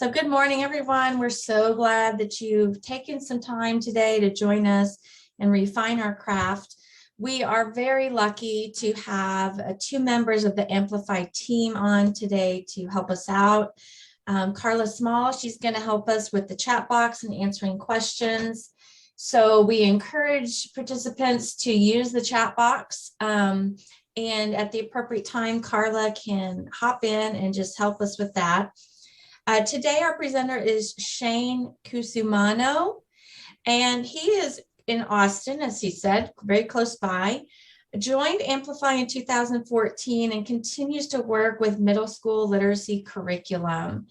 So good morning, everyone. We're so glad that you've taken some time today to join us and refine our craft. We are very lucky to have two members of the Amplify team on today to help us out. Carla Small, she's going to help us with the chat box and answering questions. So we encourage participants to use the chat box. And at the appropriate time, Carla can hop in and just help us with that. Today, our presenter is Shane Cusumano, and he is in Austin, as he said, very close by. Joined Amplify in 2014 and continues to work with middle school literacy curriculum.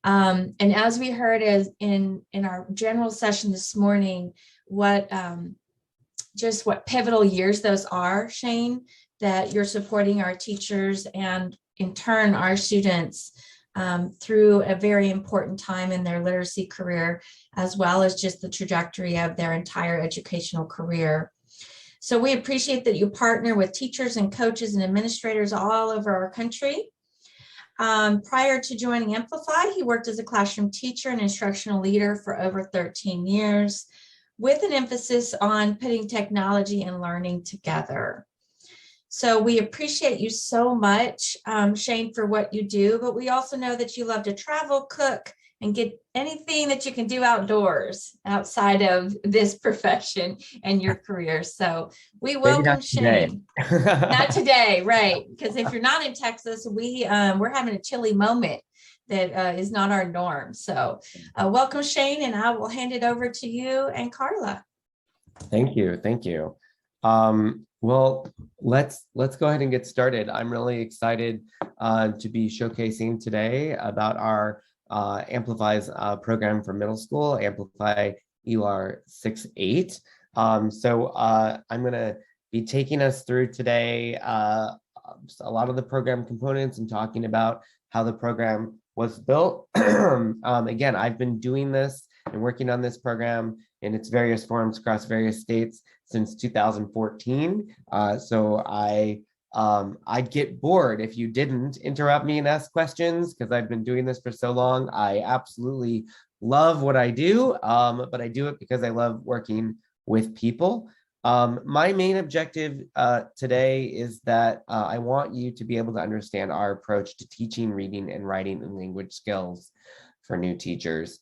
And as we heard in our general session this morning, what pivotal years those are, Shane, that you're supporting our teachers and in turn our students through a very important time in their literacy career, as well as just the trajectory of their entire educational career. So we appreciate that you partner with teachers and coaches and administrators all over our country. Prior to joining Amplify, he worked as a classroom teacher and instructional leader for over 13 years, with an emphasis on putting technology and learning together. So we appreciate you so much, Shane, for what you do, but we also know that you love to travel, cook, and get anything that you can do outdoors outside of this profession and your career. So we welcome Shane. Not today, right? Because if you're not in Texas, we're having a chilly moment that is not our norm. So welcome, Shane, and I will hand it over to you and Carla. Thank you. Thank you. Well, let's go ahead and get started. I'm really excited to be showcasing today about our Amplify's program for middle school, Amplify ELAR 6-8. So I'm going to be taking us through today a lot of the program components and talking about how the program was built. Again, I've been doing this and working on this program in its various forms across various states since 2014. So I'd get bored if you didn't interrupt me and ask questions, because I've been doing this for so long. I absolutely love what I do, but I do it because I love working with people. My main objective today is that I want you to be able to understand our approach to teaching, reading, and writing and language skills for new teachers.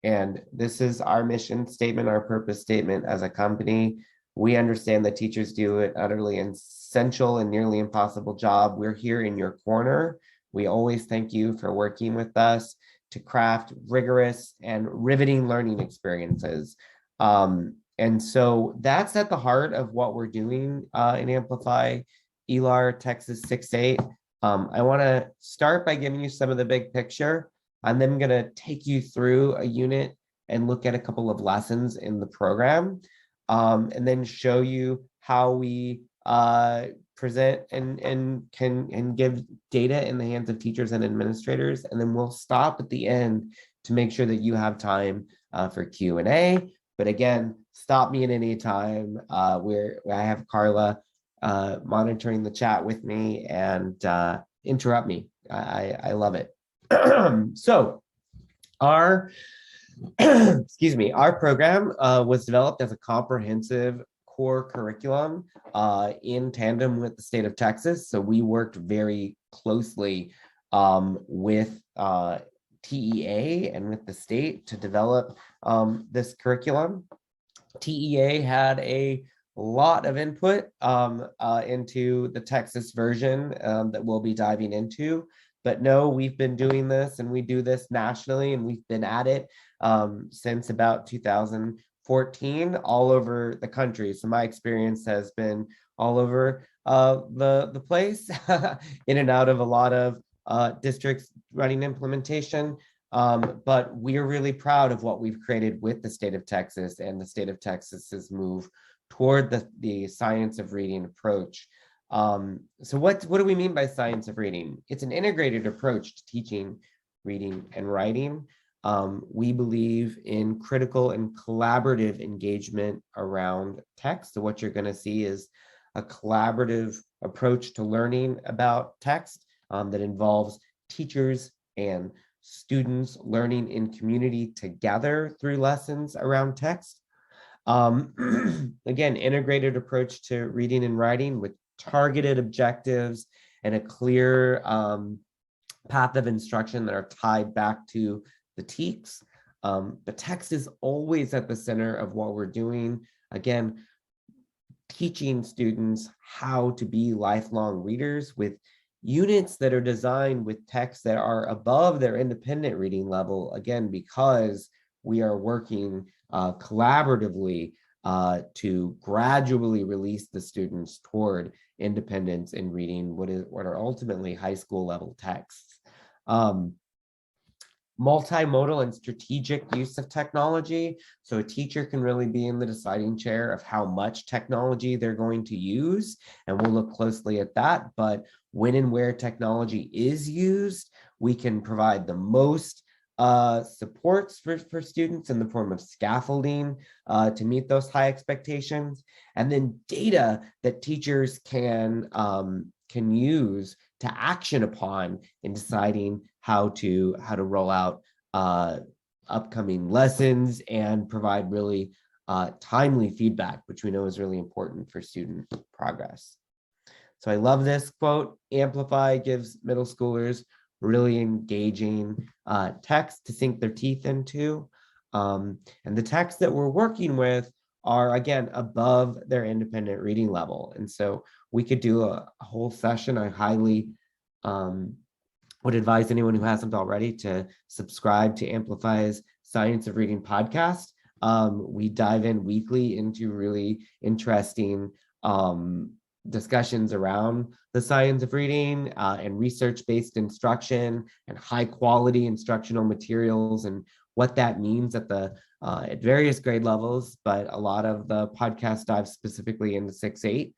And this is our mission statement, our purpose statement as a company. We understand that teachers do an utterly essential and nearly impossible job. We're here in your corner. We always thank you for working with us to craft rigorous and riveting learning experiences. And so that's at the heart of what we're doing in Amplify ELAR Texas 6-8. I want to start by giving you some of the big picture. I'm then going to take you through a unit and look at a couple of lessons in the program, and then show you how we present and can give data in the hands of teachers and administrators. And then we'll stop at the end to make sure that you have time for Q&A. But again, stop me at any time. I have Carla monitoring the chat with me, and interrupt me. I love it. So our our program was developed as a comprehensive core curriculum in tandem with the state of Texas. So we worked very closely with TEA and with the state to develop this curriculum. TEA had a lot of input into the Texas version that we'll be diving into. But no, we've been doing this, and we do this nationally, and we've been at it since about 2014 all over the country. So my experience has been all over the place, in and out of a lot of districts running implementation. But we're really proud of what we've created with the state of Texas and the state of Texas's move toward the science of reading approach. So what do we mean by science of reading? It's an integrated approach to teaching, reading, and writing. We believe in critical and collaborative engagement around text. So what you're going to see is a collaborative approach to learning about text that involves teachers, and students learning in community together through lessons around text. Again, integrated approach to reading and writing with targeted objectives and a clear path of instruction that are tied back to the TEKS. The text is always at the center of what we're doing. Again, teaching students how to be lifelong readers with units that are designed with texts that are above their independent reading level, again, because we are working collaboratively to gradually release the students toward independence in reading what are ultimately high school level texts. Multimodal and strategic use of technology. So a teacher can really be in the deciding chair of how much technology they're going to use, and we'll look closely at that. But when and where technology is used, we can provide the most supports for students in the form of scaffolding to meet those high expectations, and then data that teachers can use to action upon in deciding how to roll out upcoming lessons and provide really timely feedback, which we know is really important for student progress. So I love this quote. Amplify gives middle schoolers really engaging text to sink their teeth into. And the texts that we're working with are, again, above their independent reading level. And so we could do a whole session. I highly would advise anyone who hasn't already to subscribe to Amplify's Science of Reading podcast. We dive in weekly into really interesting discussions around the science of reading and research-based instruction and high-quality instructional materials and what that means at various grade levels, but a lot of the podcast dives specifically into 6-8.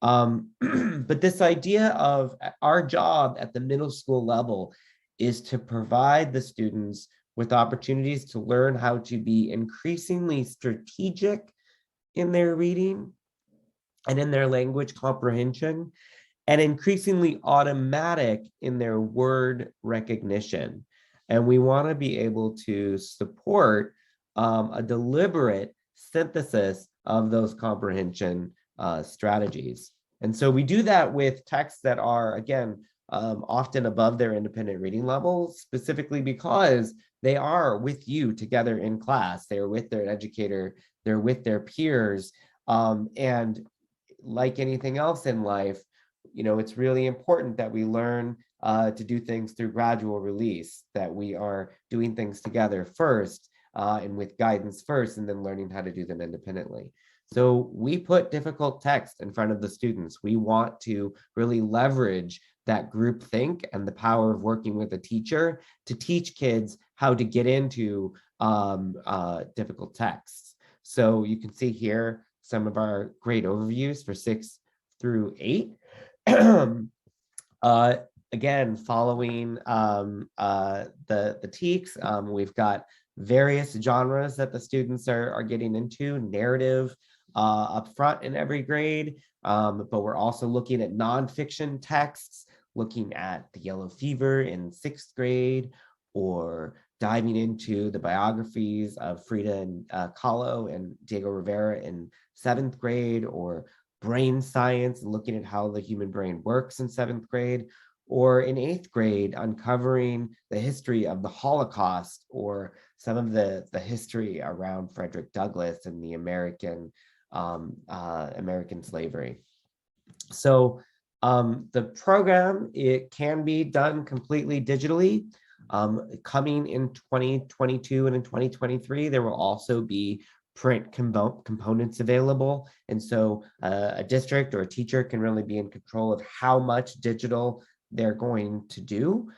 But this idea of our job at the middle school level is to provide the students with opportunities to learn how to be increasingly strategic in their reading and in their language comprehension, and increasingly automatic in their word recognition. And we want to be able to support a deliberate synthesis of those comprehension strategies. And so we do that with texts that are, again, often above their independent reading level, specifically because they are with you together in class. They are with their educator, they're with their peers. And like anything else in life, it's really important that we learn to do things through gradual release, that we are doing things together first and with guidance first, and then learning how to do them independently. So we put difficult text in front of the students. We want to really leverage that group think and the power of working with a teacher to teach kids how to get into difficult texts. So you can see here some of our grade overviews for 6 through 8. Again, following the TEKS, we've got various genres that the students are getting into, narrative up front in every grade, but we're also looking at nonfiction texts, looking at the Yellow Fever in 6th grade, or diving into the biographies of Frida Kahlo and Diego Rivera in 7th grade, or brain science, looking at how the human brain works in 7th grade, or in 8th grade, uncovering the history of the Holocaust, or some of the history around Frederick Douglass and the American slavery. So the program, it can be done completely digitally. Coming in 2022 and in 2023, there will also be print components available. And so a district or a teacher can really be in control of how much digital they're going to do.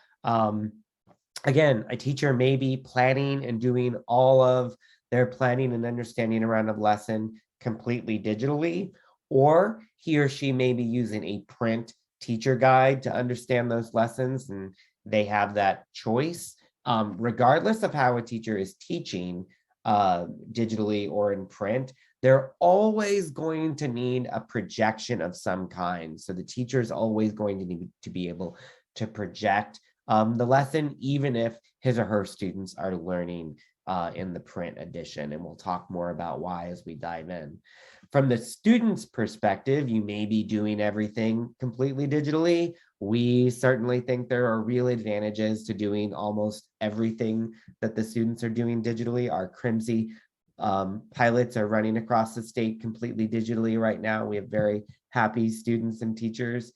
Again, a teacher may be planning and doing all of their planning and understanding around a lesson completely digitally, or he or she may be using a print teacher guide to understand those lessons, and they have that choice. Regardless of how a teacher is teaching digitally or in print, they're always going to need a projection of some kind. So the teacher is always going to need to be able to project the lesson, even if his or her students are learning in the print edition. And we'll talk more about why as we dive in. From the student's perspective, you may be doing everything completely digitally. We certainly think there are real advantages to doing almost everything that the students are doing digitally. Our CRIMSI pilots are running across the state completely digitally right now. We have very happy students and teachers.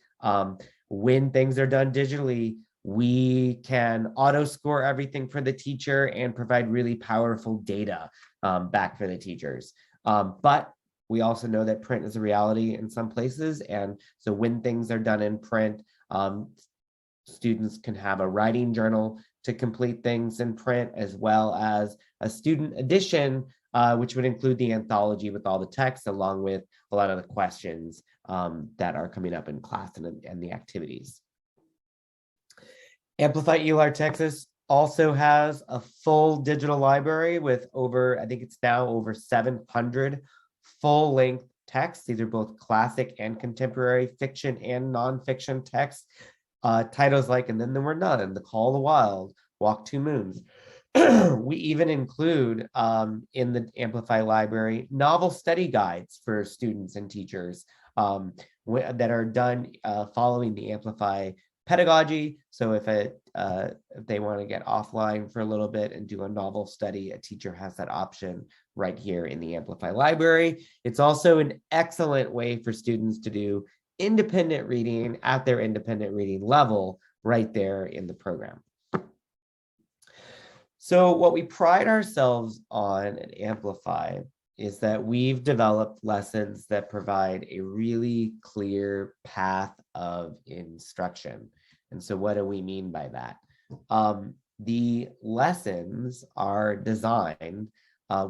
When things are done digitally, we can auto score everything for the teacher and provide really powerful data back for the teachers. But we also know that print is a reality in some places. And so when things are done in print, students can have a writing journal to complete things in print, as well as a student edition, which would include the anthology with all the text, along with a lot of the questions that are coming up in class and the activities. Amplify ELAR Texas also has a full digital library with over, I think it's now over 700 full-length texts. These are both classic and contemporary fiction and nonfiction texts. Titles like And Then There Were None, The Call of the Wild, Walk Two Moons. We even include in the Amplify library novel study guides for students and teachers that are done following the Amplify pedagogy. So if they want to get offline for a little bit and do a novel study, a teacher has that option right here in the Amplify library. It's also an excellent way for students to do independent reading at their independent reading level right there in the program. So what we pride ourselves on at Amplify is that we've developed lessons that provide a really clear path of instruction. And so what do we mean by that? The lessons are designed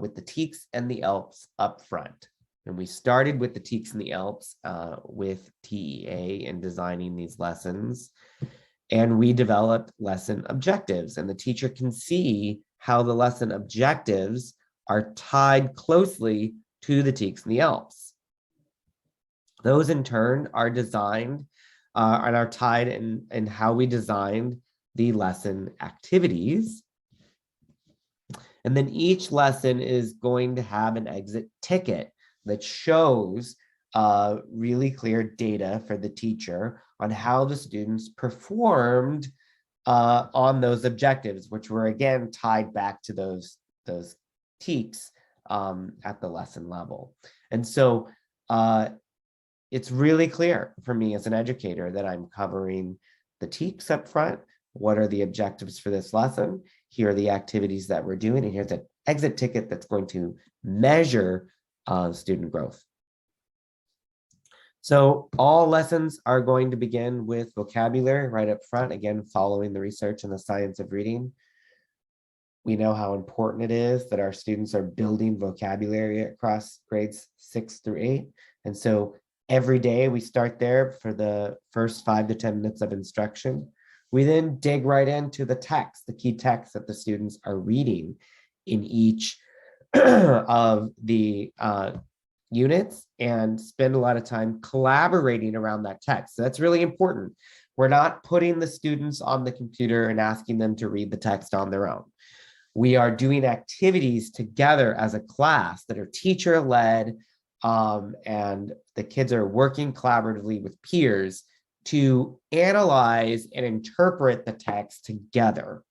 with the TEKS and the ELPs up front. And we started with the TEKS and the ELPs with TEA in designing these lessons. And we developed lesson objectives, and the teacher can see how the lesson objectives are tied closely to the TEKS and the ELPs. Those in turn are designed and are tied in how we designed the lesson activities. And then each lesson is going to have an exit ticket that shows really clear data for the teacher on how the students performed on those objectives, which were again tied back to those TEKS at the lesson level. And so it's really clear for me as an educator that I'm covering the TEKS up front. What are the objectives for this lesson? Here are the activities that we're doing, and here's an exit ticket that's going to measure student growth. So all lessons are going to begin with vocabulary right up front, again, following the research in the science of reading. We know how important it is that our students are building vocabulary across grades 6 through 8. And so every day we start there for the first 5 to 10 minutes of instruction. We then dig right into the text, the key text that the students are reading in each of the units, and spend a lot of time collaborating around that text. So that's really important. We're not putting the students on the computer and asking them to read the text on their own. We are doing activities together as a class that are teacher-led, and the kids are working collaboratively with peers to analyze and interpret the text together.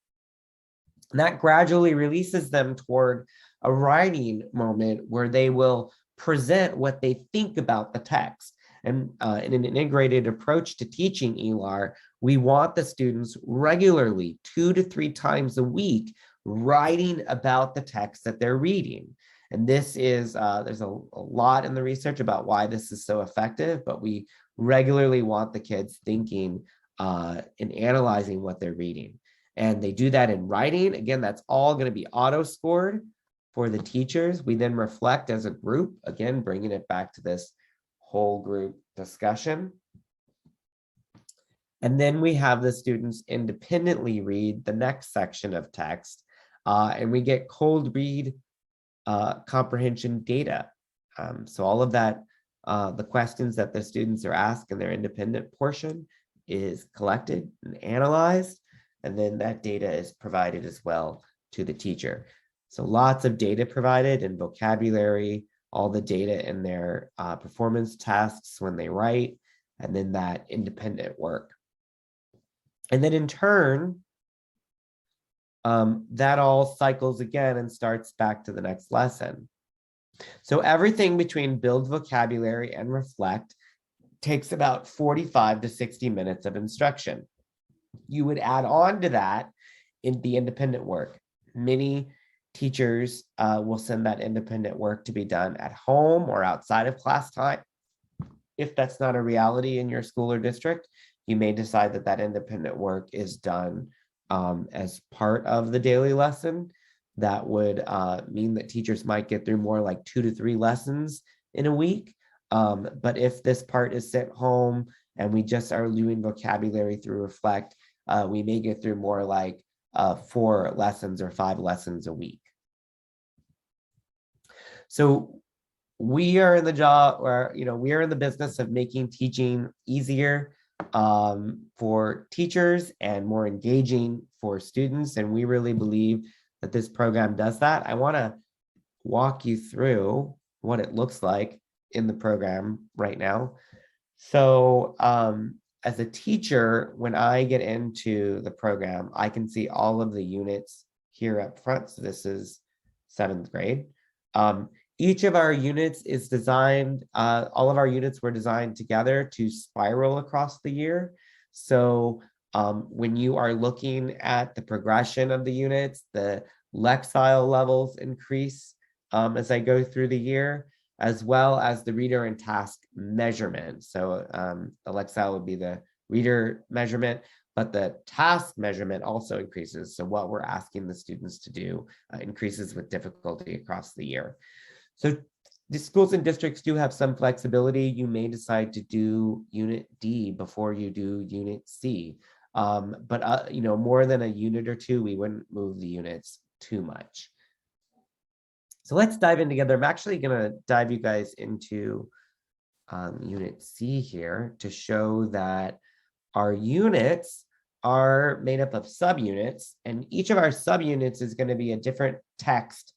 And that gradually releases them toward a writing moment where they will present what they think about the text. And in an integrated approach to teaching ELAR, we want the students regularly, 2 to 3 times a week, writing about the text that they're reading. And this is, there's a lot in the research about why this is so effective, but we regularly want the kids thinking and analyzing what they're reading. And they do that in writing. Again, that's all going to be auto-scored for the teachers. We then reflect as a group, again, bringing it back to this whole group discussion. And then we have the students independently read the next section of text, and we get cold read comprehension data. So all of that, the questions that the students are asked in their independent portion is collected and analyzed. and then that data is provided as well to the teacher. So lots of data provided in vocabulary, all the data in their performance tasks when they write, and then that independent work. And then in turn, that all cycles again and starts back to the next lesson. So everything between build vocabulary and reflect takes about 45 to 60 minutes of instruction. You would add on to that in the independent work. Many teachers will send that independent work to be done at home or outside of class time. If that's not a reality in your school or district, you may decide that that independent work is done as part of the daily lesson. That would mean that teachers might get through more like 2 to 3 lessons in a week. But if this part is sent home and we just are doing vocabulary through reflect, we may get through more like 4 lessons or 5 lessons a week. So we are in the job where, we are in the business of making teaching easier for teachers and more engaging for students. And we really believe that this program does that. I want to walk you through what it looks like in the program right now. So as a teacher, when I get into the program, I can see all of the units here up front. So this is 7th grade. Each of our units is designed, all of our units were designed together to spiral across the year. So when you are looking at the progression of the units, the Lexile levels increase as I go through the year, as well as the reader and task measurement. So the Lexile would be the reader measurement, but the task measurement also increases. So what we're asking the students to do increases with difficulty across the year. So the schools and districts do have some flexibility. You may decide to do Unit D before you do Unit C. But more than a unit or 2, we wouldn't move the units too much. So let's dive in together. I'm actually going to dive you guys into Unit C here to show that our units are made up of subunits, and each of our subunits is going to be a different text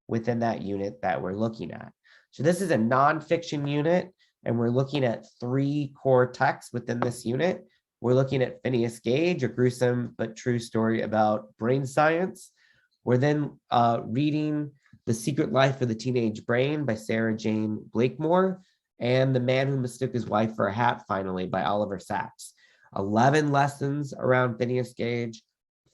within that unit that we're looking at. So this is a nonfiction unit, and we're looking at 3 core texts within this unit. We're looking at Phineas Gage, a gruesome but true story about brain science. We're then reading The Secret Life of the Teenage Brain by Sarah Jane Blakemore, and The Man Who Mistook His Wife for a Hat, finally, by Oliver Sacks. 11 lessons around Phineas Gage,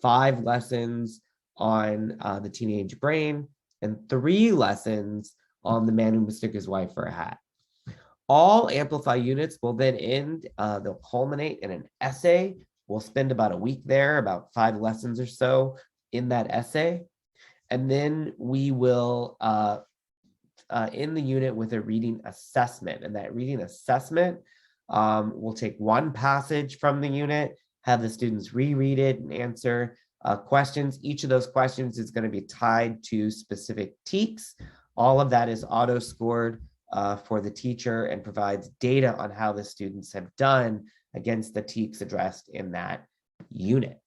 5 lessons on the teenage brain, and 3 lessons on The Man Who Mistook His Wife for a Hat. All Amplify units will then end, they'll culminate in an essay. We'll spend about a week there, about 5 lessons or so in that essay. And then we will end the unit with a reading assessment. And that reading assessment will take one passage from the unit, have the students reread it and answer questions. Each of those questions is going to be tied to specific TEKS. All of that is auto-scored for the teacher and provides data on how the students have done against the TEKS addressed in that unit.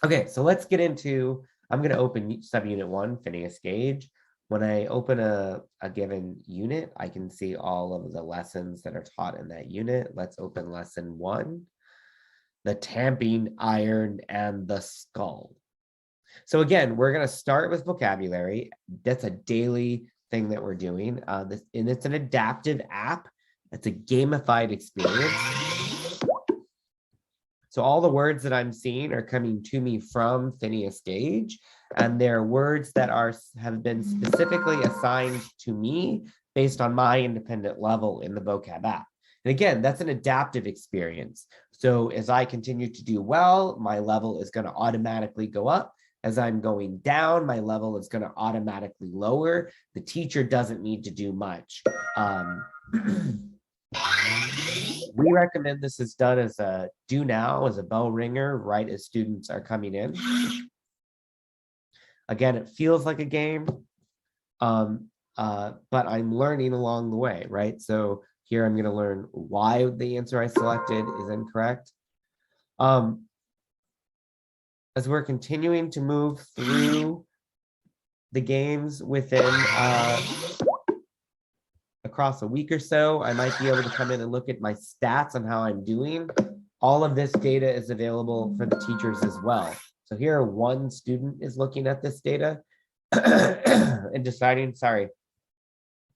Okay, so let's get into, I'm going to open subunit 1, Phineas Gage. When I open a given unit, I can see all of the lessons that are taught in that unit. Let's open lesson 1. The tamping iron and the skull. So again, we're going to start with vocabulary. That's a daily thing that we're doing. And it's an adaptive app. It's a gamified experience. So all the words that I'm seeing are coming to me from Phineas Gage, and they're words that have been specifically assigned to me based on my independent level in the vocab app. And again, that's an adaptive experience. So as I continue to do well, my level is going to automatically go up. As I'm going down, my level is going to automatically lower. The teacher doesn't need to do much. We recommend this is done as a do now, as a bell ringer, right as students are coming in. Again, it feels like a game, but I'm learning along the way, right? So here I'm going to learn why the answer I selected is incorrect. as we're continuing to move through the games within across a week or so, I might be able to come in and look at my stats on how I'm doing. All of this data is available for the teachers as well. So here, one student is looking at this data and deciding,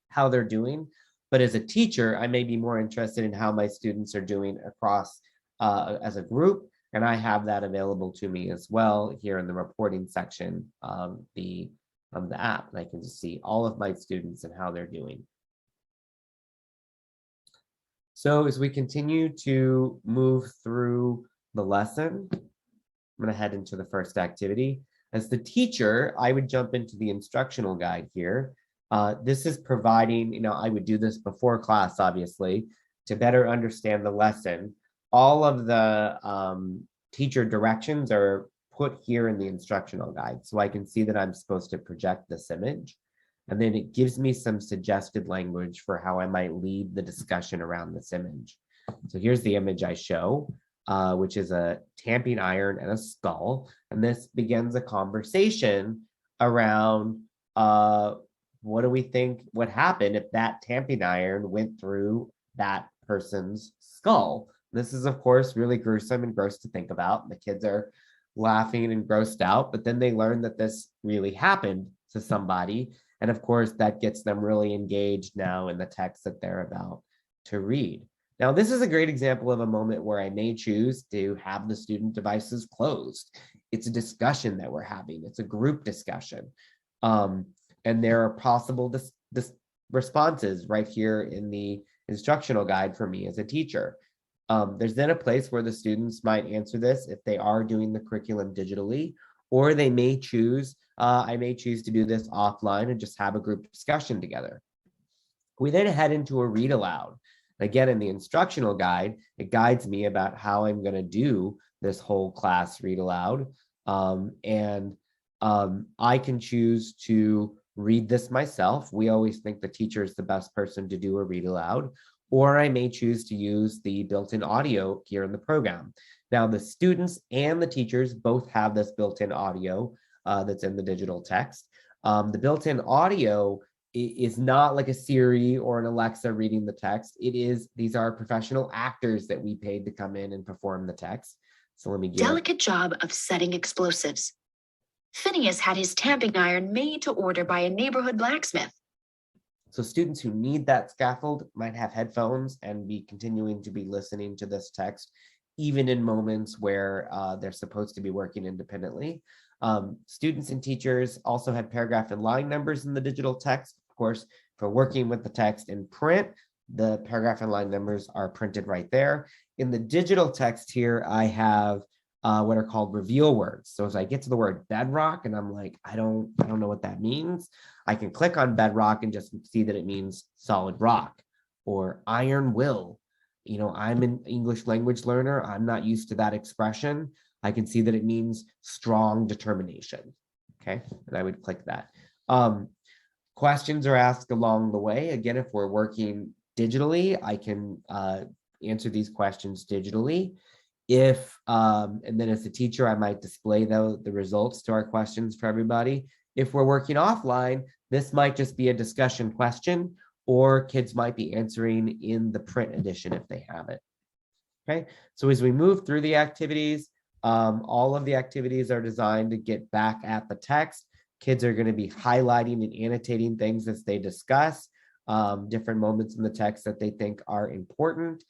how they're doing. But as a teacher, I may be more interested in how my students are doing across as a group. And I have that available to me as well here in the reporting section of the app. And I can just see all of my students and how they're doing. So as we continue to move through the lesson, I'm going to head into the first activity. As the teacher, I would jump into the instructional guide here. This is providing, I would do this before class, obviously, to better understand the lesson. All of the teacher directions are put here in the instructional guide. So I can see that I'm supposed to project this image. And then it gives me some suggested language for how I might lead the discussion around this image. So here's the image I show, which is a tamping iron and a skull. And this begins a conversation around what do we think would happen if that tamping iron went through that person's skull? This is, of course, really gruesome and gross to think about. The kids are laughing and grossed out, but then they learn that this really happened to somebody. And of course, that gets them really engaged now in the text that they're about to read. Now, this is a great example of a moment where I may choose to have the student devices closed. It's a discussion that we're having. It's a group discussion. And there are possible responses right here in the instructional guide for me as a teacher. There's then a place where the students might answer this if they are doing the curriculum digitally, or they may choose, I may choose to do this offline and just have a group discussion together. We then head into a read aloud. Again, in the instructional guide, it guides me about how I'm going to do this whole class read aloud. I can choose to read this myself. We always think the teacher is the best person to do a read aloud, or I may choose to use the built-in audio here in the program. Now, the students and the teachers both have this built-in audio that's in the digital text. The built-in audio is not like a Siri or an Alexa reading the text. These are professional actors that we paid to come in and perform the text. So let me get delicate job of setting explosives. Phineas had his tamping iron made to order by a neighborhood blacksmith. So students who need that scaffold might have headphones and be continuing to be listening to this text, even in moments where they're supposed to be working independently. Students and teachers also had paragraph and line numbers in the digital text. Of course, for working with the text in print, the paragraph and line numbers are printed right there. In the digital text here, I have what are called reveal words. So as I get to the word bedrock and I'm like, I don't know what that means, I can click on bedrock and just see that it means solid rock, or iron will. I'm an English language learner. I'm not used to that expression. I can see that it means strong determination. Okay, and I would click that. Questions are asked along the way. Again, if we're working digitally, I can answer these questions digitally. And then as a teacher, I might display the results to our questions for everybody. If we're working offline, this might just be a discussion question, or kids might be answering in the print edition if they have it. Okay, so as we move through the activities, all of the activities are designed to get back at the text. Kids are going to be highlighting and annotating things as they discuss different moments in the text that they think are important.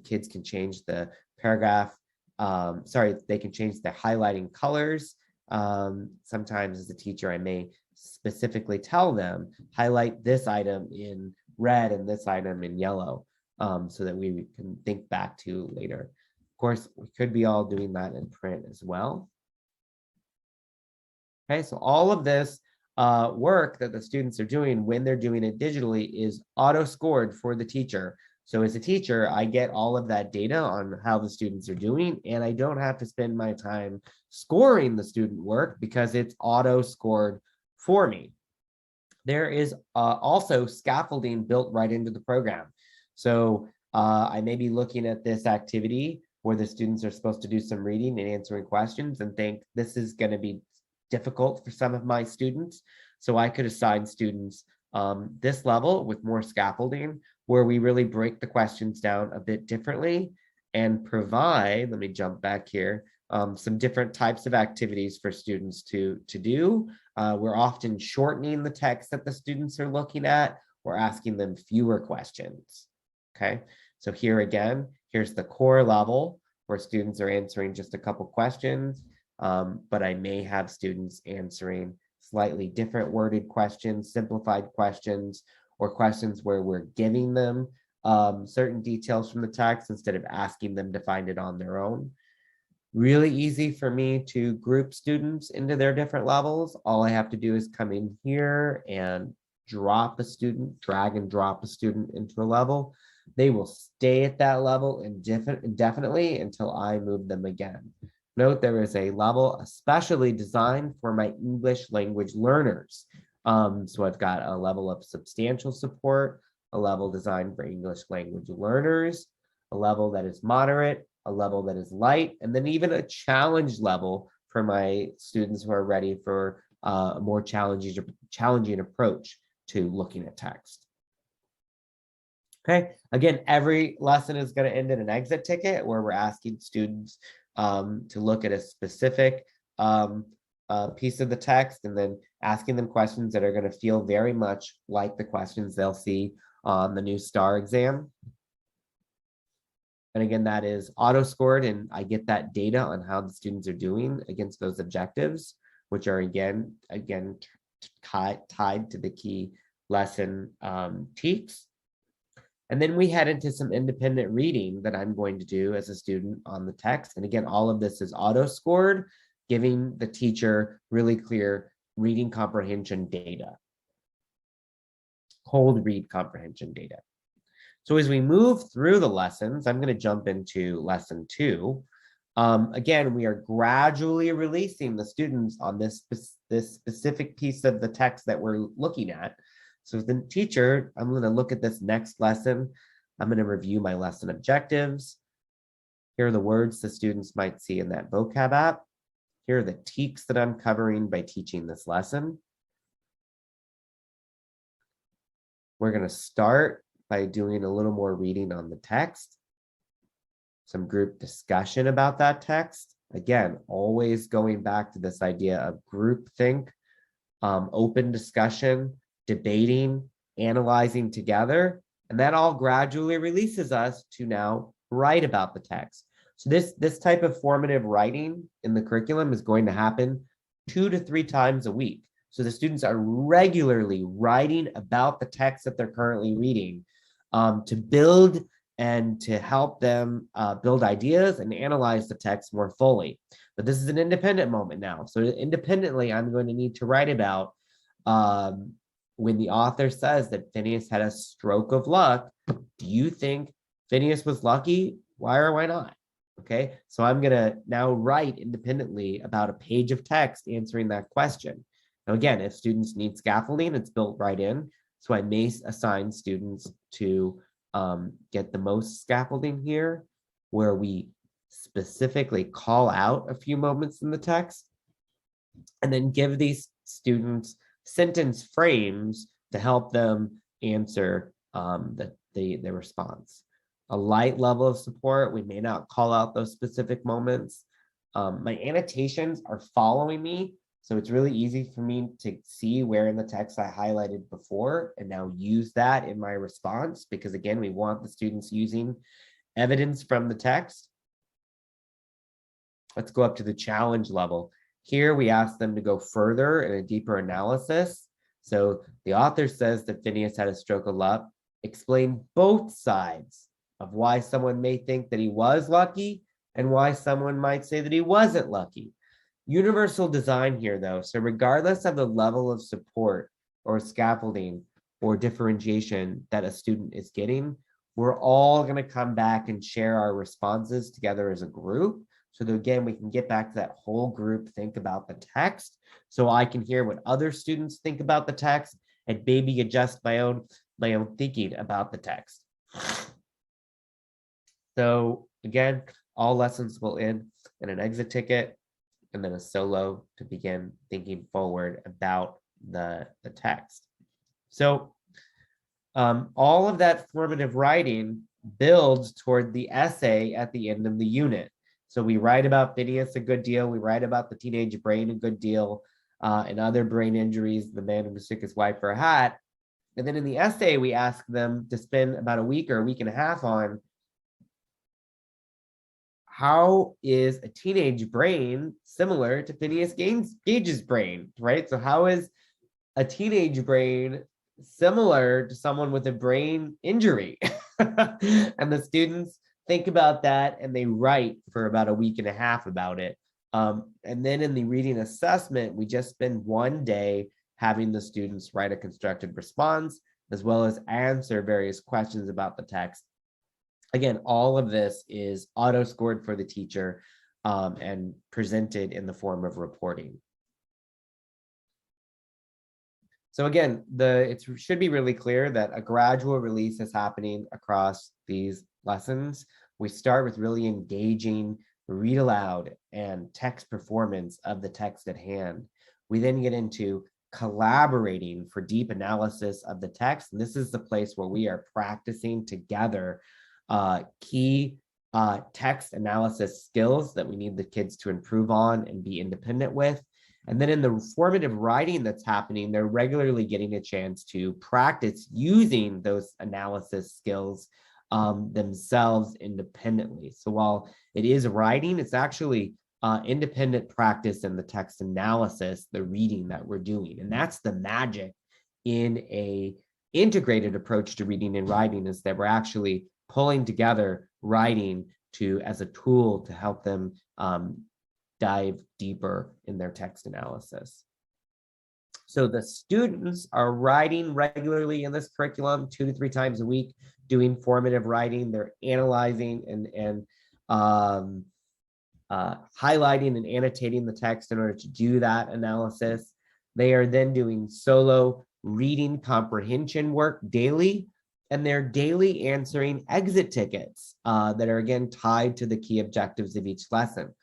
Kids can change the paragraph, they can change the highlighting colors. Sometimes as a teacher, I may specifically tell them, highlight this item in red and this item in yellow, so that we can think back to later. Of course, we could be all doing that in print as well. Okay, so all of this work that the students are doing when they're doing it digitally is auto-scored for the teacher. So as a teacher, I get all of that data on how the students are doing, and I don't have to spend my time scoring the student work because it's auto-scored for me. There is also scaffolding built right into the program. So I may be looking at this activity where the students are supposed to do some reading and answering questions and think this is going to be difficult for some of my students. So I could assign students this level with more scaffolding, where we really break the questions down a bit differently and provide, let me jump back here, some different types of activities for students to do. We're often shortening the text that the students are looking at. We're asking them fewer questions. Okay, so here again, here's the core level where students are answering just a couple questions, but I may have students answering slightly different worded questions, simplified questions, or questions where we're giving them certain details from the text instead of asking them to find it on their own. Really easy for me to group students into their different levels. All I have to do is come in here and drop a student, drag and drop a student into a level. They will stay at that level indefinitely until I move them again. Note there is a level especially designed for my English language learners. So I've got a level of substantial support, a level designed for English language learners, a level that is moderate, a level that is light, and then even a challenge level for my students who are ready for a more challenging approach to looking at text. Okay, again, every lesson is going to end in an exit ticket where we're asking students to look at a specific piece of the text and then asking them questions that are going to feel very much like the questions they'll see on the new STAR exam. And again, that is auto-scored, and I get that data on how the students are doing against those objectives, which are again tied to the key lesson TEKS. And then we head into some independent reading that I'm going to do as a student on the text. And again, all of this is auto-scored, giving the teacher really clear reading comprehension data, cold read comprehension data. So as we move through the lessons, I'm going to jump into lesson 2. Again, we are gradually releasing the students on this specific piece of the text that we're looking at. So as the teacher, I'm going to look at this next lesson. I'm going to review my lesson objectives. Here are the words the students might see in that vocab app. Here are the TEKS that I'm covering by teaching this lesson. We're going to start by doing a little more reading on the text, some group discussion about that text. Again, always going back to this idea of groupthink, open discussion, debating, analyzing together, and that all gradually releases us to now write about the text. So this type of formative writing in the curriculum is going to happen 2 to 3 times a week. So the students are regularly writing about the text that they're currently reading to build and to help them build ideas and analyze the text more fully. But this is an independent moment now. So independently, I'm going to need to write about when the author says that Phineas had a stroke of luck. Do you think Phineas was lucky? Why or why not? Okay, so I'm going to now write independently about a page of text answering that question. Now, again, if students need scaffolding, it's built right in. So I may assign students to get the most scaffolding here, where we specifically call out a few moments in the text and then give these students sentence frames to help them answer the response. A light level of support, we may not call out those specific moments. My annotations are following me, so it's really easy for me to see where in the text I highlighted before and now use that in my response, because again, we want the students using evidence from the text. Let's go up to the challenge level. Here we ask them to go further in a deeper analysis. So the author says that Phineas had a stroke of luck. Explain both sides of why someone may think that he was lucky and why someone might say that he wasn't lucky. Universal design here, though. So regardless of the level of support or scaffolding or differentiation that a student is getting, we're all going to come back and share our responses together as a group. So that, again, we can get back to that whole group think about the text. So I can hear what other students think about the text and maybe adjust my own thinking about the text. So again, All lessons will end in an exit ticket and then a solo to begin thinking forward about the text. So all of that formative writing builds toward the essay at the end of the unit. So we write about Phineas a good deal. We write about the teenage brain a good deal, and other brain injuries, the man who mistook his wife for a hat. And then in the essay, we ask them to spend about a week or a week and a half on how is a teenage brain similar to Phineas Gage's brain, right? So how is a teenage brain similar to someone with a brain injury? And the students think about that and they write for about a week and a half about it. And then in the reading assessment, we just spend one day having the students write a constructed response, as well as answer various questions about the text. Again, all of this is auto-scored for the teacher and presented in the form of reporting. So again, it should be really clear that a gradual release is happening across these lessons. We start with really engaging read aloud and text performance of the text at hand. We then get into collaborating for deep analysis of the text. And this is the place where we are practicing together key text analysis skills that we need the kids to improve on and be independent with. And then in the formative writing that's happening, they're regularly getting a chance to practice using those analysis skills themselves independently. So while it is writing, it's actually independent practice in the text analysis, the reading that we're doing. And that's the magic in a integrated approach to reading and writing, is that we're actually pulling together writing as a tool to help them dive deeper in their text analysis. So the students are writing regularly in this curriculum 2 to 3 times a week, doing formative writing. They're analyzing and highlighting and annotating the text in order to do that analysis. They are then doing solo reading comprehension work daily, and they're daily answering exit tickets that are again tied to the key objectives of each lesson.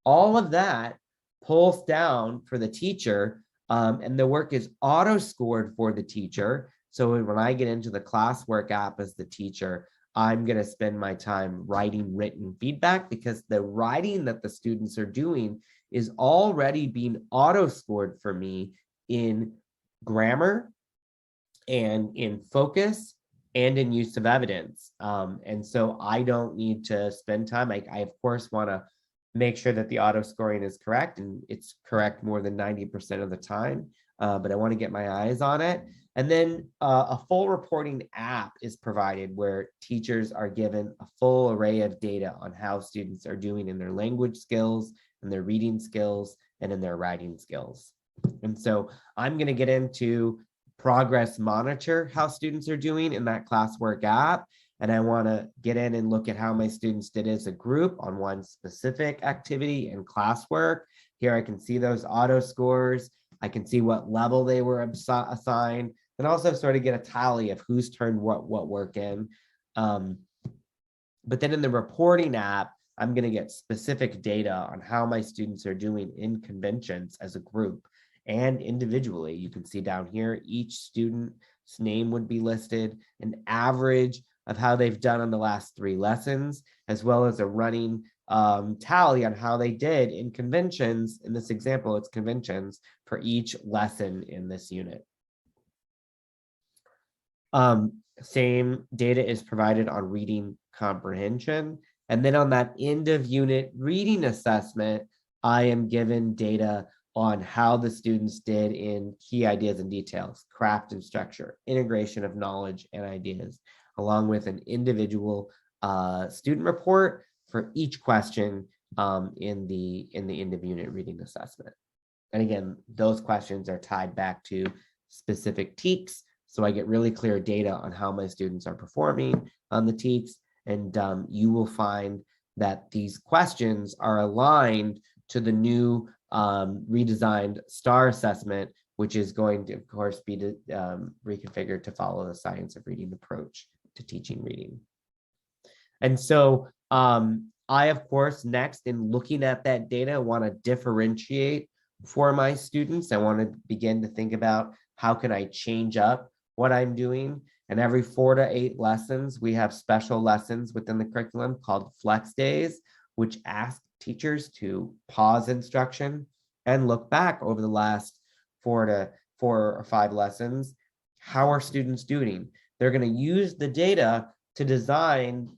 All of that pulls down for the teacher, and the work is auto-scored for the teacher. So when I get into the classwork app as the teacher, I'm going to spend my time writing written feedback, because the writing that the students are doing is already being auto-scored for me in grammar and in focus and in use of evidence. And so I don't need to spend time. I of course want to make sure that the auto scoring is correct, and it's correct more than 90% of the time, but I want to get my eyes on it. And then a full reporting app is provided where teachers are given a full array of data on how students are doing in their language skills, and their reading skills, and in their writing skills. And so I'm going to get into progress monitor how students are doing in that classwork app. And I want to get in and look at how my students did as a group on one specific activity in classwork. Here I can see those auto scores. I can see what level they were assigned, and also sort of get a tally of who's turned what work in. But then in the reporting app, I'm going to get specific data on how my students are doing in conventions as a group and individually. You can see down here, each student's name would be listed, an average of how they've done on the last 3 lessons, as well as a running tally on how they did in conventions. In this example, it's conventions for each lesson in this unit. Same data is provided on reading comprehension. And then on that end of unit reading assessment, I am given data on how the students did in key ideas and details, craft and structure, integration of knowledge and ideas, along with an individual student report for each question in the end of unit reading assessment. And again, those questions are tied back to specific TEKS, so I get really clear data on how my students are performing on the TEKS. And you will find that these questions are aligned to the new redesigned STAR assessment, which is going to, of course, be reconfigured to follow the science of reading approach to teaching reading. And so I, of course, next in looking at that data, want to differentiate for my students. I want to begin to think about how can I change up what I'm doing. And every 4 to 8 lessons, we have special lessons within the curriculum called flex days, which ask teachers to pause instruction and look back over the last 4 or 5 lessons. How are students doing? They're going to use the data to design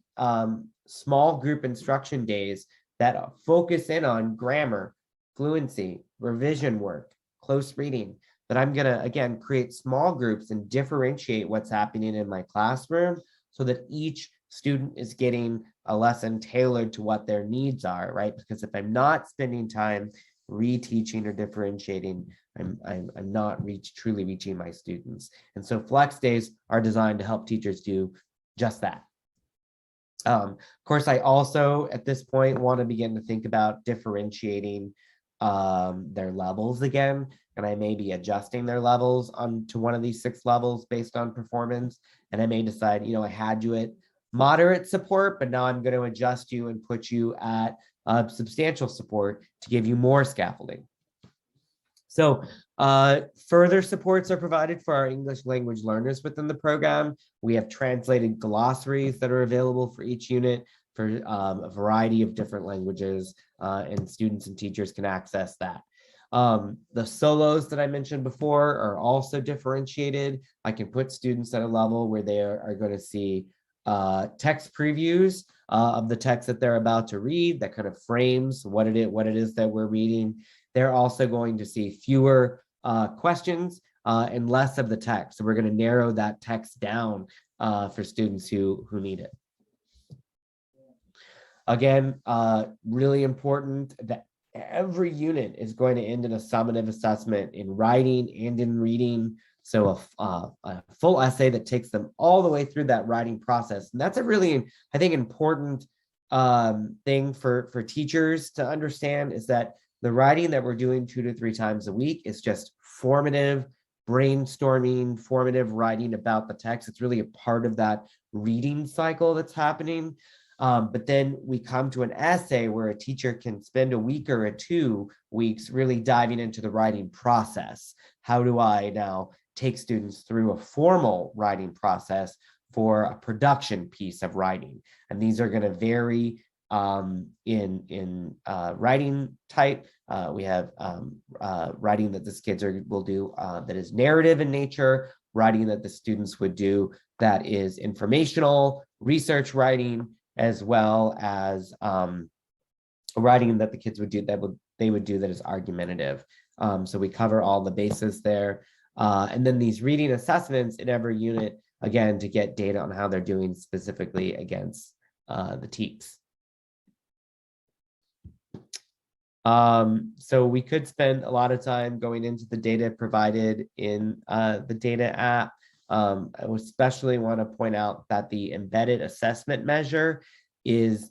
small group instruction days that focus in on grammar, fluency, revision work, close reading, that I'm going to, again, create small groups and differentiate what's happening in my classroom so that each student is getting a lesson tailored to what their needs are, right? Because if I'm not spending time reteaching or differentiating, I'm not truly reaching my students. And so flex days are designed to help teachers do just that. Of course, I also, at this point, want to begin to think about differentiating their levels again, and I may be adjusting their levels to one of these 6 levels based on performance. And I may decide, I had you at moderate support, but now I'm going to adjust you and put you at substantial support to give you more scaffolding. So further supports are provided for our English language learners within the program. We have translated glossaries that are available for each unit for a variety of different languages, and students and teachers can access that. The solos that I mentioned before are also differentiated. I can put students at a level where they are going to see text previews of the text that they're about to read that kind of frames what it is that we're reading. They're also going to see fewer questions and less of the text. So we're going to narrow that text down for students who need it. Again, really important that every unit is going to end in a summative assessment in writing and in reading. So a full essay that takes them all the way through that writing process. And that's a really, I think, important thing for teachers to understand, is that the writing that we're doing 2 to 3 times a week is just formative, brainstorming, formative writing about the text. It's really a part of that reading cycle that's happening. But then we come to an essay where a teacher can spend a week or 2 weeks really diving into the writing process. How do I now take students through a formal writing process for a production piece of writing? And these are going to vary in writing type. We have writing that the kids will do that is narrative in nature, writing that the students would do that is informational, research writing, as well as writing that the kids would do that is argumentative. So we cover all the bases there. And then these reading assessments in every unit, again, to get data on how they're doing specifically against the TEKS. So we could spend a lot of time going into the data provided in the data app. I would especially want to point out that the embedded assessment measure is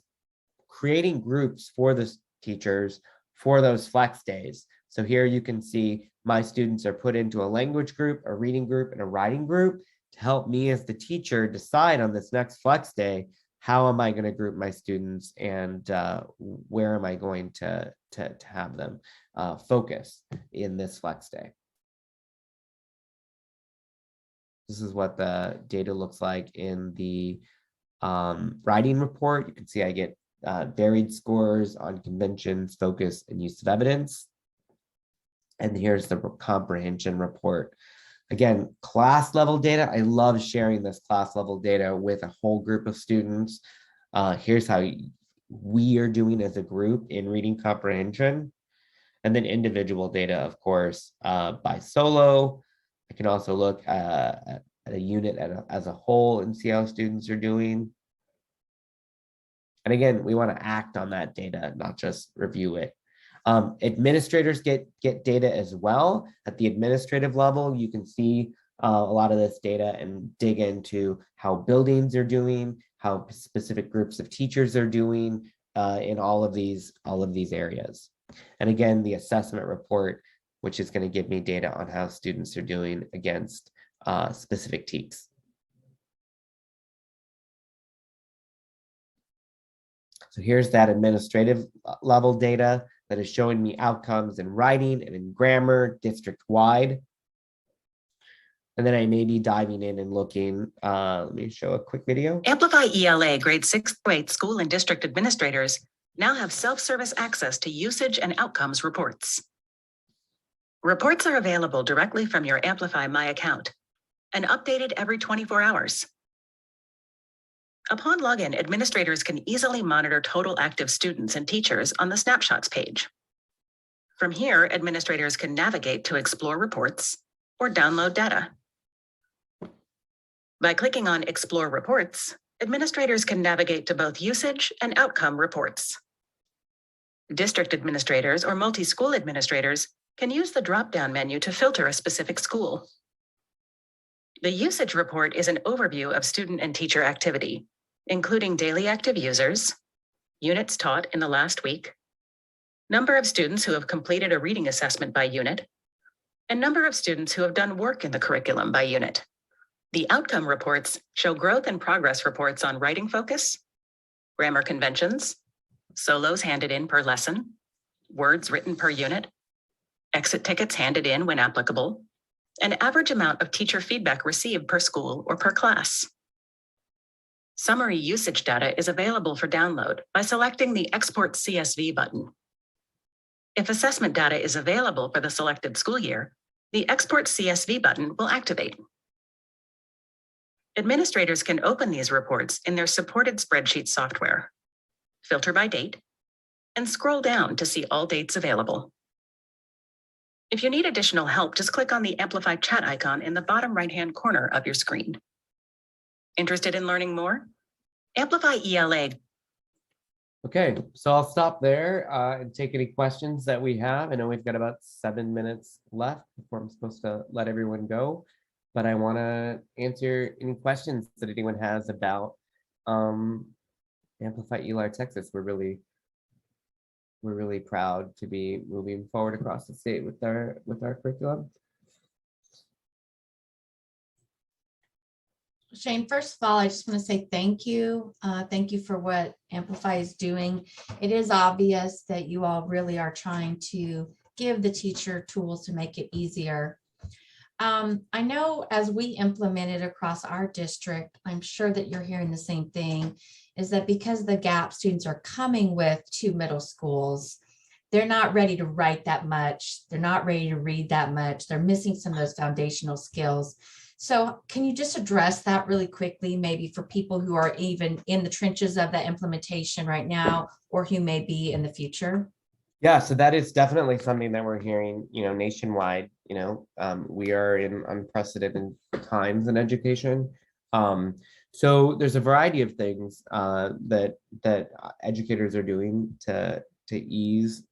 creating groups for the teachers for those flex days. So here you can see my students are put into a language group, a reading group, and a writing group to help me as the teacher decide on this next flex day, how am I going to group my students, and where am I going to have them focus in this flex day. This is what the data looks like in the writing report. You can see I get varied scores on conventions, focus, and use of evidence. And here's the comprehension report. Again, class level data. I love sharing this class level data with a whole group of students. Here's how we are doing as a group in reading comprehension. And then individual data, of course, by solo. I can also look at a unit as a whole and see how students are doing. And again, we want to act on that data, not just review it. Administrators get data as well. At the administrative level, you can see a lot of this data and dig into how buildings are doing, how specific groups of teachers are doing in all of these areas. And again, the assessment report, which is going to give me data on how students are doing against specific TEKS. So here's that administrative level data that is showing me outcomes in writing and in grammar district-wide. And then I may be diving in and looking, let me show a quick video. Amplify ELA grade 6 through 8 school and district administrators now have self-service access to usage and outcomes reports. Reports are available directly from your Amplify My account and updated every 24 hours. Upon login, administrators can easily monitor total active students and teachers on the snapshots page. From here, administrators can navigate to explore reports or download data. By clicking on Explore Reports, administrators can navigate to both usage and outcome reports. District administrators or multi-school administrators can use the drop-down menu to filter a specific school. The usage report is an overview of student and teacher activity, including daily active users, units taught in the last week, number of students who have completed a reading assessment by unit, and number of students who have done work in the curriculum by unit. The outcome reports show growth and progress reports on writing focus, grammar conventions, solos handed in per lesson, words written per unit, exit tickets handed in when applicable, and average amount of teacher feedback received per school or per class. Summary usage data is available for download by selecting the Export CSV button. If assessment data is available for the selected school year, the Export CSV button will activate. Administrators can open these reports in their supported spreadsheet software, filter by date, and scroll down to see all dates available. If you need additional help, just click on the Amplify chat icon in the bottom right-hand corner of your screen. Interested in learning more? Amplify ELA. Okay, so I'll stop there and take any questions that we have. I know we've got about 7 minutes left before I'm supposed to let everyone go, but I want to answer any questions that anyone has about Amplify ELAR Texas. We're really proud to be moving forward across the state with our curriculum. Shane, first of all, I just want to say thank you. Thank you for what Amplify is doing. It is obvious that you all really are trying to give the teacher tools to make it easier. I know as we implement it across our district, I'm sure that you're hearing the same thing, is that because the gap students are coming with 2 middle schools, they're not ready to write that much. They're not ready to read that much. They're missing some of those foundational skills. So can you just address that really quickly, maybe for people who are even in the trenches of that implementation right now, or who may be in the future? Yeah, so that is definitely something that we're hearing, nationwide. We are in unprecedented times in education. So there's a variety of things that educators are doing to ease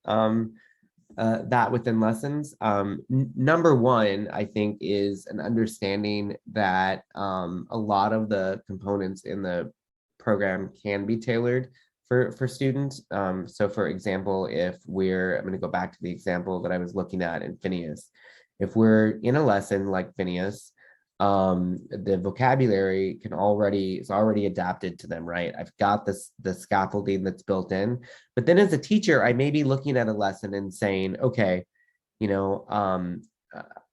that within lessons. Number one, I think, is an understanding that a lot of the components in the program can be tailored for students. So for example, I'm going to go back to the example that I was looking at in Phineas. If we're in a lesson like Phineas, the vocabulary is already adapted to them, right? I've got the scaffolding that's built in, but then as a teacher, I may be looking at a lesson and saying, okay, I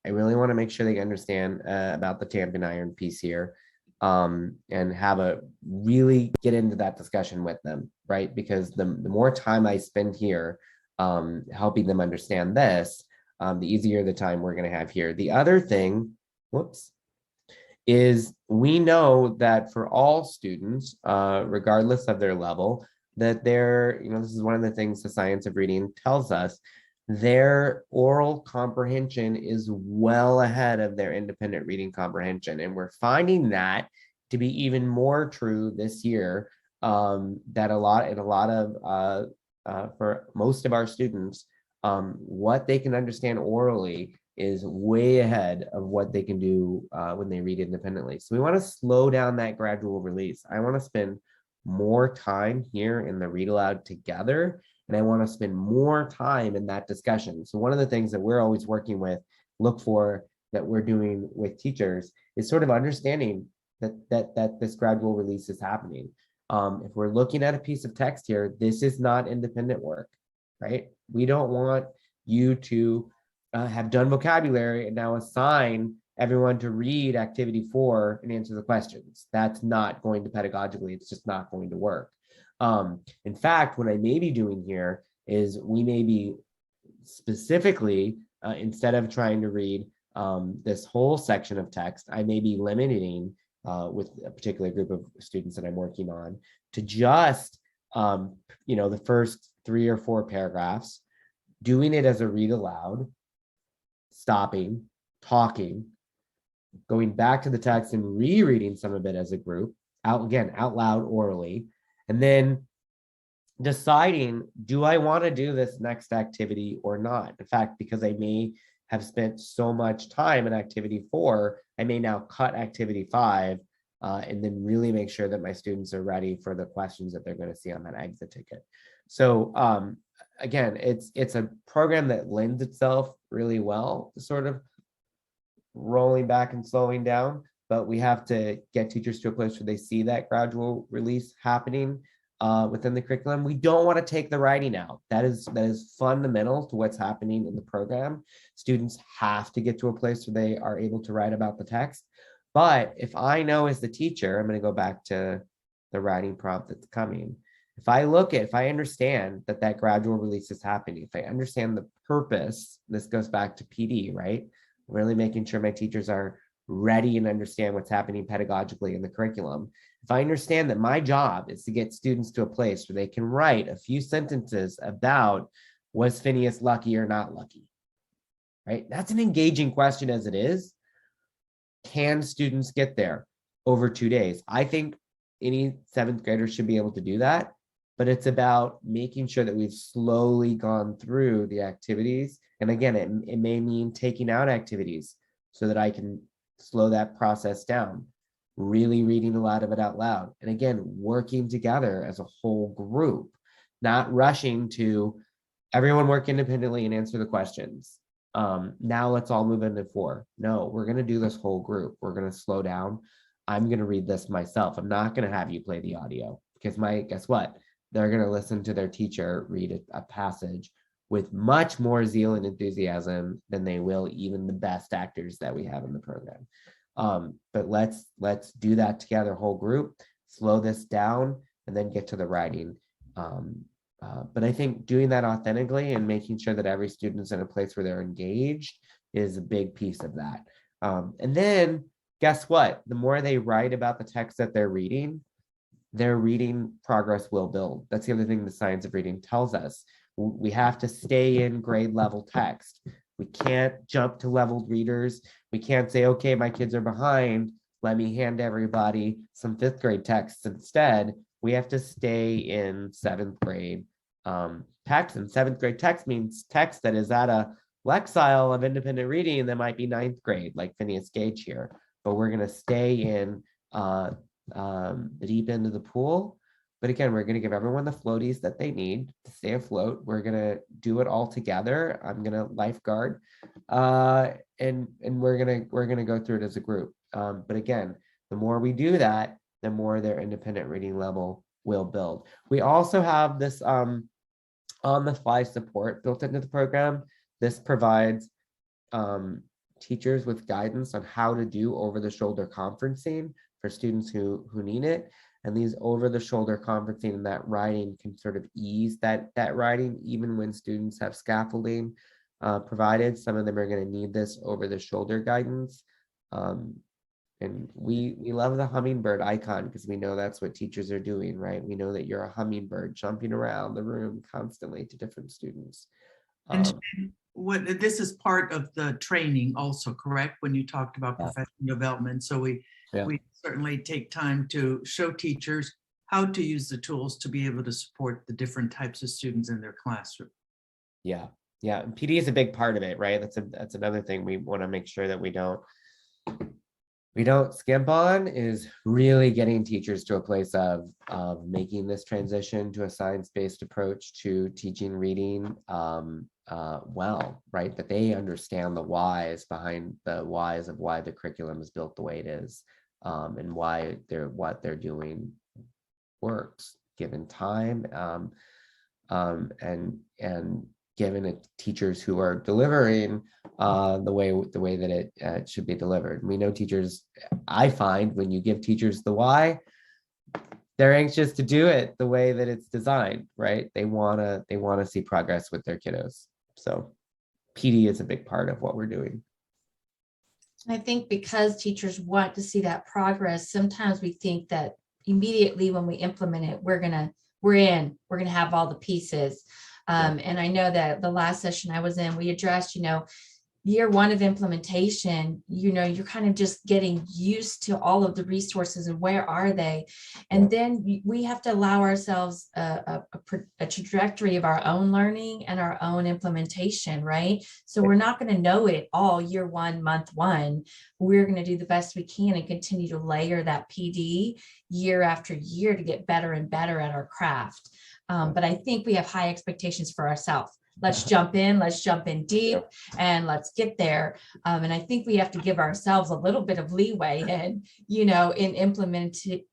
really want to make sure they understand about the tamping iron piece here, and really get into that discussion with them, right? Because the more time I spend here helping them understand this, the easier the time we're going to have here. The other thing, is we know that for all students, regardless of their level, that this is one of the things the science of reading tells us, their oral comprehension is well ahead of their independent reading comprehension. And we're finding that to be even more true this year, that for most of our students, what they can understand orally is way ahead of what they can do when they read independently. So we want to slow down that gradual release. I want to spend more time here in the read aloud together, and I want to spend more time in that discussion. So one of the things that we're always working with, that we're doing with teachers, is sort of understanding that this gradual release is happening. If we're looking at a piece of text here, this is not independent work, right? We don't want you to have done vocabulary and now assign everyone to read activity 4 and answer the questions. That's not going to pedagogically, it's just not going to work. In fact, what I may be doing here is we may be specifically, instead of trying to read this whole section of text, I may be limiting with a particular group of students that I'm working on to just, the first 3 or 4 paragraphs, doing it as a read aloud, stopping, talking, going back to the text and rereading some of it as a group, out loud orally, and then deciding, do I want to do this next activity or not? In fact, because I may have spent so much time in activity 4, I may now cut activity 5 and then really make sure that my students are ready for the questions that they're going to see on that exit ticket. So again, it's a program that lends itself really well to sort of rolling back and slowing down, but we have to get teachers to a place where they see that gradual release happening within the curriculum. We don't want to take the writing out. That is fundamental to what's happening in the program. Students have to get to a place where they are able to write about the text. But if I know as the teacher, I'm going to go back to the writing prompt that's coming. If I understand that gradual release is happening, if I understand the purpose, this goes back to PD, right? Really making sure my teachers are ready and understand what's happening pedagogically in the curriculum. If I understand that my job is to get students to a place where they can write a few sentences about, was Phineas lucky or not lucky, right? That's an engaging question as it is. Can students get there over 2 days? I think any 7th grader should be able to do that, but it's about making sure that we've slowly gone through the activities. And again, it may mean taking out activities so that I can slow that process down, really reading a lot of it out loud. And again, working together as a whole group, not rushing to everyone work independently and answer the questions. Now let's all move into 4. No, we're going to do this whole group. We're going to slow down. I'm going to read this myself. I'm not going to have you play the audio because guess what? They're going to listen to their teacher read a passage with much more zeal and enthusiasm than they will even the best actors that we have in the program. But let's do that together, whole group, slow this down, and then get to the writing. But I think doing that authentically and making sure that every student's in a place where they're engaged is a big piece of that. And then guess what? The more they write about the text that they're reading, their reading progress will build. That's the other thing the science of reading tells us. We have to stay in grade level text. We can't jump to leveled readers. We can't say, okay, my kids are behind. Let me hand everybody some 5th grade texts instead. We have to stay in 7th grade text. And 7th grade text means text that is at a lexile of independent reading that might be 9th grade, like Phineas Gage here. But we're going to stay in the deep end of the pool. But again, we're going to give everyone the floaties that they need to stay afloat. We're going to do it all together. I'm going to lifeguard, and we're going to go through it as a group. But again, the more we do that, the more their independent reading level will build. We also have this on-the-fly support built into the program. This provides teachers with guidance on how to do over-the-shoulder conferencing for students who need it. And these over-the-shoulder conferencing and that writing can sort of ease that writing, even when students have scaffolding provided. Some of them are going to need this over-the-shoulder guidance. And we love the hummingbird icon because we know that's what teachers are doing, right? We know that you're a hummingbird jumping around the room constantly to different students. And this is part of the training also, correct? When you talked about professional development. So we certainly take time to show teachers how to use the tools to be able to support the different types of students in their classroom. Yeah. And PD is a big part of it, right? That's another thing we want to make sure that we don't skimp on, is really getting teachers to a place of making this transition to a science-based approach to teaching reading well, right? That they understand the whys behind the whys of why the curriculum is built the way it is, and why what they're doing works given time, and given it teachers who are delivering the way that it should be delivered. We know teachers, I find when you give teachers the why, they're anxious to do it the way that it's designed, right? They wanna see progress with their kiddos. So PD is a big part of what we're doing. I think because teachers want to see that progress, sometimes we think that immediately when we implement it, we're gonna have all the pieces. And I know that the last session I was in, we addressed, year one of implementation, you're kind of just getting used to all of the resources and where are they. And then we have to allow ourselves a trajectory of our own learning and our own implementation, right? So we're not going to know it all year one, month one. We're going to do the best we can and continue to layer that PD year after year to get better and better at our craft. But I think we have high expectations for ourselves. Let's jump in deep, and let's get there. And I think we have to give ourselves a little bit of leeway in implementing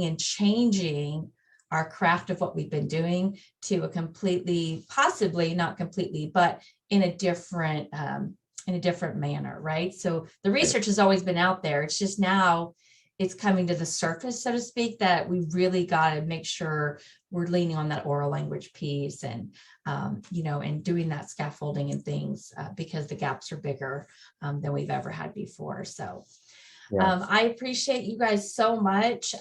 and changing our craft of what we've been doing to a completely, possibly not completely, but in a different manner, right? So the research has always been out there. It's just now it's coming to the surface, so to speak, that we really got to make sure we're leaning on that oral language piece and, and doing that scaffolding and things because the gaps are bigger than we've ever had before. So I appreciate you guys so much.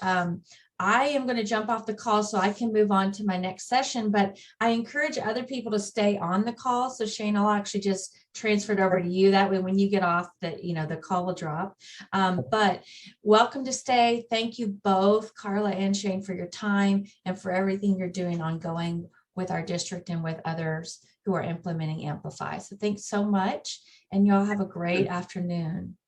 I am going to jump off the call so I can move on to my next session, but I encourage other people to stay on the call. So Shane, I'll actually just transfer it over to you. That way, when you get off, the call will drop. But welcome to stay. Thank you both, Carla and Shane, for your time and for everything you're doing ongoing with our district and with others who are implementing Amplify. So thanks so much. And y'all have a great afternoon.